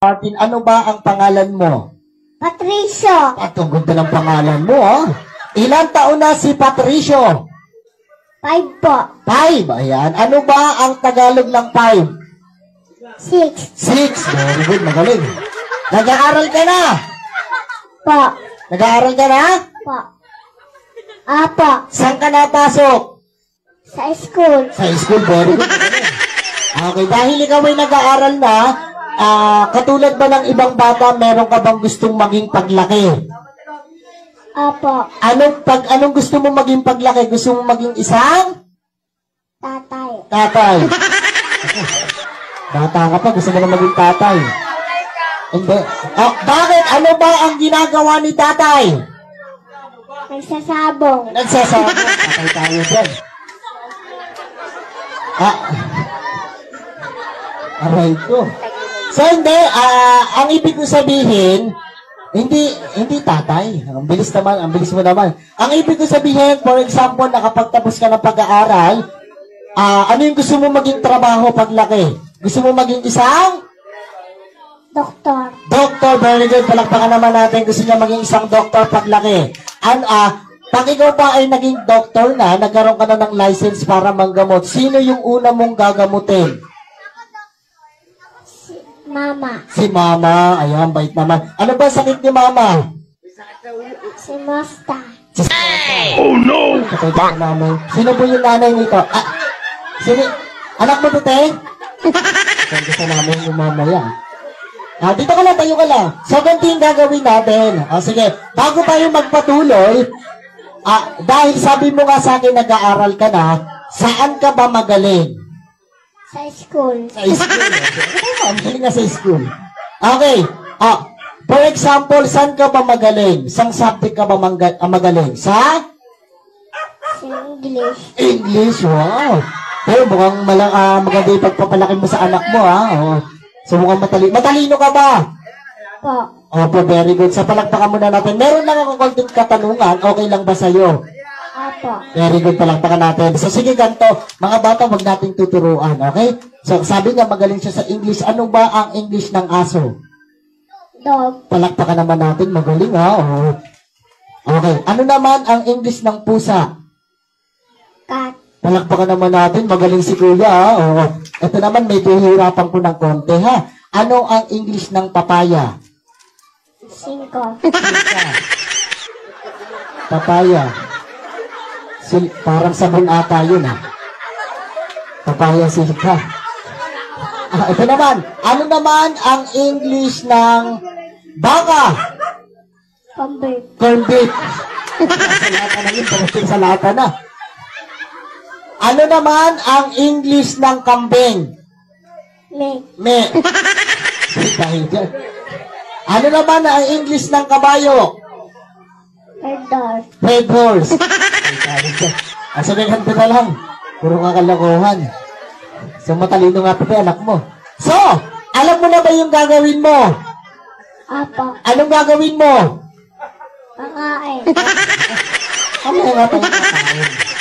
Martin, ano ba ang pangalan mo? Patricio. At ang ganda ng pangalan mo, oh. Ilang taon na si Patricio? 5 po. 5, ayan. Ano ba ang Tagalog ng 5? 6 6, very good, magaling. Nag-aaral ka na? po. Nag-aaral ka na? Po. Apo. Saan ka napasok? Sa school. Sa school, very good. Magaling. Okay, dahil ikaw ay nag-aaral na, katulad ba ng ibang bata, meron ka bang gustong maging paglaki? Apo. Anong gusto mo maging paglaki? Gusto mo maging isang? Tatay. Tatay. Bata ka pa, gusto mo na maging tatay. Hindi. Bakit? Ano ba ang ginagawa ni tatay? Nagsasabong. Nagsasabong. Tatay tayo dyan. Aray ko. So hindi, ang ibig ko sabihin, hindi tatay. Ang bilis mo naman. Ang ibig ko sabihin, for example, nakapagtapos ka ng pag-aaral, ano yung gusto mo maging trabaho paglaki? Gusto mo maging isang? Doktor. Doktor, very good. Palakpakan naman natin. Gusto niya maging isang doktor paglaki. Pag ikaw pa ay naging doktor na, nagkaroon ka na ng license para manggamot, sino yung una mong gagamutin? Mama. Si mama. Ayan, bait naman. Ano ba sakit ni mama? Si Mosta. Oh no! Kapag namin. Sino po yung nanay nito? Sino? Anak mo to, te? Kaya gusto namin yung mama yan. Dito ka lang, tayo ka lang. So, ganito yung gagawin natin. Sige, bago tayo magpatuloy, dahil sabi mo nga sa akin, nag-aaral ka na, saan ka ba magaling? Sa school. Sa school. Ang galing nga sa school. Okay. For example, saan ka ba magaling? Saan subject ka ba magaling? Sa? English. English, wow. Pero mukhang maganda yung pagpapalaki mo sa anak mo, ha? So mukhang matalino ka ba? Po. Opo, very good. Sa palakpakan muna natin. Meron lang ako konting katanungan. Okay lang ba sa'yo? Apo. Very good, palakpakan natin. So sige, ganito. Mga bata, wag nating tuturuan, okay? So sabi niya, magaling siya sa English. Ano ba ang English ng aso? Dog. Palakpakan naman natin. Magaling, ha? Okay. Ano naman ang English ng pusa? Cat. Palakpakan naman natin. Magaling si Kuya, ha? Ito naman, medyo hirapan ko ng konti, ha? Ano ang English ng papaya? 5. Papaya. Parang sabon ata yun, ha? Papaya silka. Ito naman. Ano naman ang English ng baka? Corned beef. Corned beef. Sa lata na yun. Pagkasing sa lata na. Ano naman ang English ng kambing? Me. Dahil dyan. Ano naman ang English ng kabayo? Red horse. Sabi ganito na lang. Puro kakalokohan. So matalino nga pa anak mo. So, alam mo na ba yung gagawin mo? Apo. Anong gagawin mo? Pangain. Ano nga pa yung kakain?